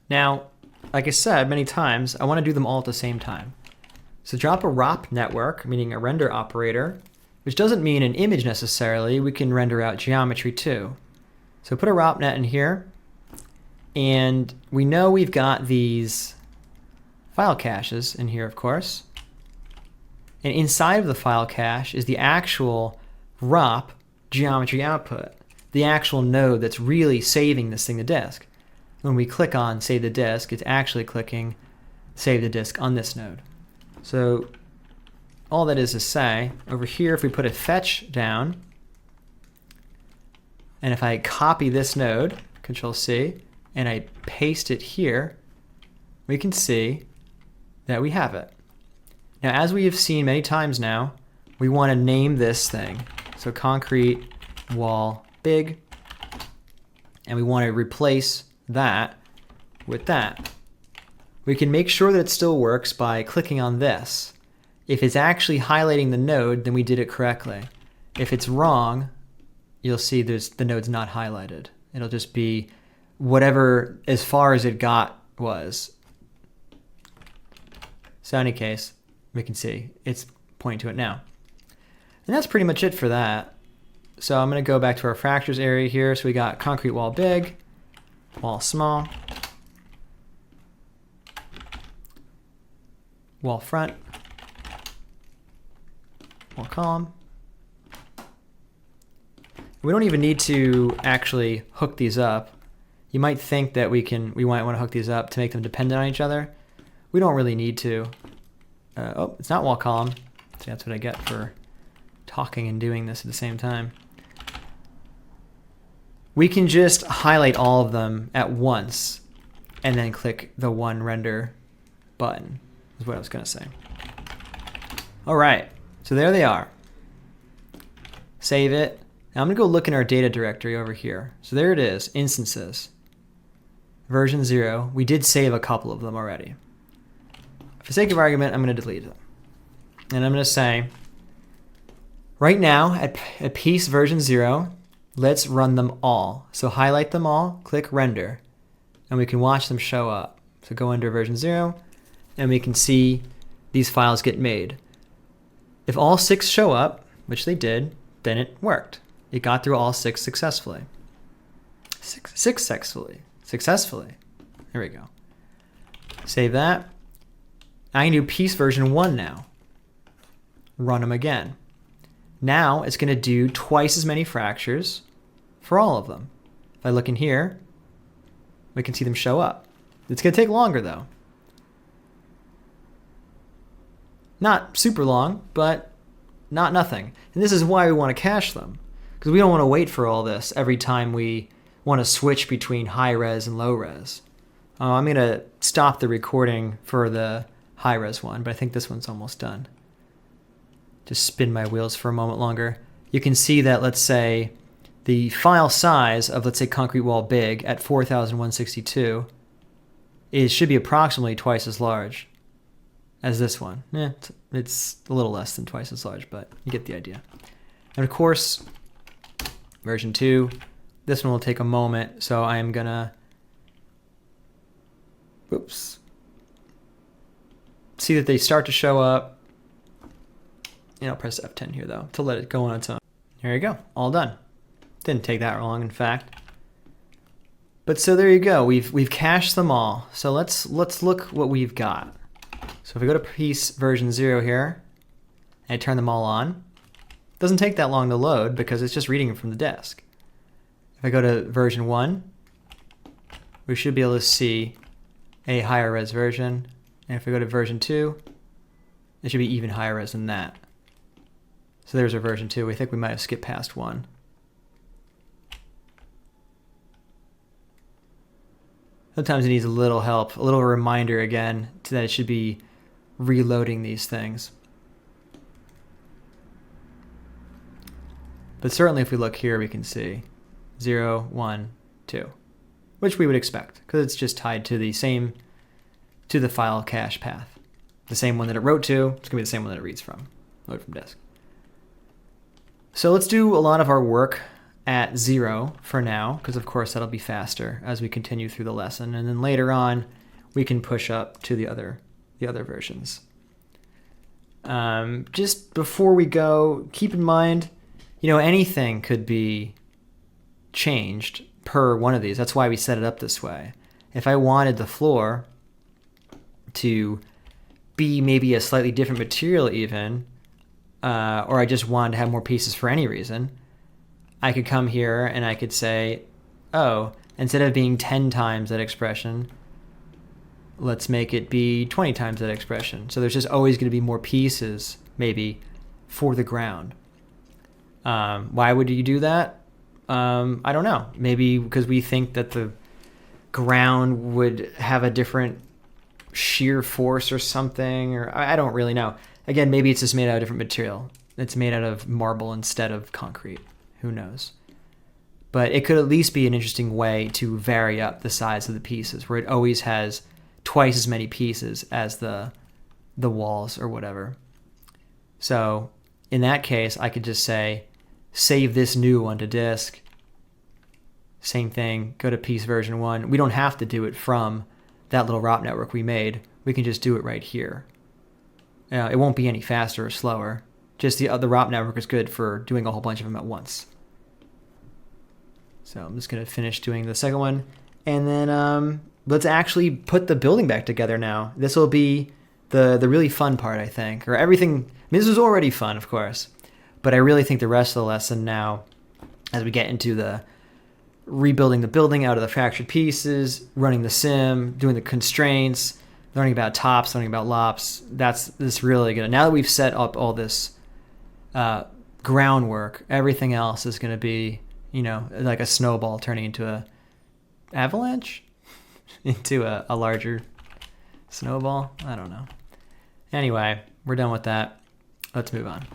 Now, like I said many times, I want to do them all at the same time. So drop a ROP network, meaning a render operator, which doesn't mean an image necessarily. We can render out geometry too. So put a ROP net in here, and we know we've got these file caches in here, of course. And inside of the file cache is the actual ROP geometry output, the actual node that's really saving this thing to disk. When we click on Save the Disk, it's actually clicking Save the Disk on this node. So all that is to say, over here, if we put a fetch down, and if I copy this node, Control C, and I paste it here, we can see that we have it. Now, as we have seen many times now, we want to name this thing. So concrete wall big, and we want to replace that with that. We can make sure that it still works by clicking on this. If it's actually highlighting the node, then we did it correctly. If it's wrong, you'll see the node's not highlighted. It'll just be whatever as far as it got was. So in any case, we can see it's pointing to it now. And that's pretty much it for that. So I'm going to go back to our fractures area here. So we got concrete wall big, wall small, wall front, wall column. We don't even need to actually hook these up. You might think that we might want to hook these up to make them dependent on each other. We don't really need to. Oh, it's not wall column. See, that's what I get for talking and doing this at the same time. We can just highlight all of them at once and then click the one render button, is what I was going to say. All right, so there they are. Save it. Now I'm going to go look in our data directory over here. So there it is, instances. Version 0. We did save a couple of them already. For sake of argument, I'm going to delete them. And I'm going to say, right now at piece version 0, let's run them all. So highlight them all, click render, and we can watch them show up. So go under version 0, and we can see these files get made. If all 6 show up, which they did, then it worked. It got through all 6 successfully. Successfully. There we go. Save that. I can do piece version 1 now. Run them again. Now it's going to do twice as many fractures for all of them. If I look in here, we can see them show up. It's going to take longer though. Not super long, but not nothing. And this is why we want to cache them, because we don't want to wait for all this every time we want to switch between high res and low res. I'm going to stop the recording for the high res one, but I think this one's almost done. Just spin my wheels for a moment longer. You can see that, let's say, the file size of, let's say, concrete wall big at 4,162 should be approximately twice as large as this one. It's a little less than twice as large, but you get the idea. And of course, version 2, this one will take a moment, so I am gonna, see that they start to show up. And I'll press F10 here though to let it go on its own. There you go, all done. Didn't take that long, in fact. But so there you go. We've cached them all. So let's look what we've got. So if we go to piece version 0 here, and I turn them all on, it doesn't take that long to load because it's just reading from the disk. If I go to version 1, we should be able to see a higher res version. And if we go to version 2, it should be even higher res than that. So there's our version 2. We think we might have skipped past 1. Sometimes it needs a little help, a little reminder again that it should be reloading these things. But certainly if we look here, we can see 0, 1, 2, which we would expect because it's just tied to the file cache path. The same one that it wrote to, it's going to be the same one that it reads from, load from disk. So let's do a lot of our work at 0 for now, because of course that'll be faster as we continue through the lesson. And then later on, we can push up to the other versions. Just before we go, keep in mind, anything could be changed per one of these. That's why we set it up this way. If I wanted the floor to be maybe a slightly different material even, or I just wanted to have more pieces for any reason, I could come here and I could say, oh, instead of being 10 times that expression, let's make it be 20 times that expression. So there's just always going to be more pieces, maybe, for the ground. Why would you do that? I don't know. Maybe because we think that the ground would have a different shear force or something, or I don't really know. Again, maybe it's just made out of different material. It's made out of marble instead of concrete. Who knows? But it could at least be an interesting way to vary up the size of the pieces, where it always has twice as many pieces as the walls or whatever. So in that case, I could just say, save this new one to disk. Same thing, go to piece version 1. We don't have to do it from that little ROP network we made. We can just do it right here. It won't be any faster or slower. Just the ROP network is good for doing a whole bunch of them at once. So I'm just going to finish doing the second one. And then let's actually put the building back together now. This will be the really fun part, I think. Or everything. I mean, this was already fun, of course. But I really think the rest of the lesson now, as we get into the rebuilding the building out of the fractured pieces, running the sim, doing the constraints, learning about tops, learning about lops, this really good. Now that we've set up all this groundwork, everything else is going to be, like a snowball turning into a avalanche, into a larger snowball. I don't know. Anyway, we're done with that. Let's move on.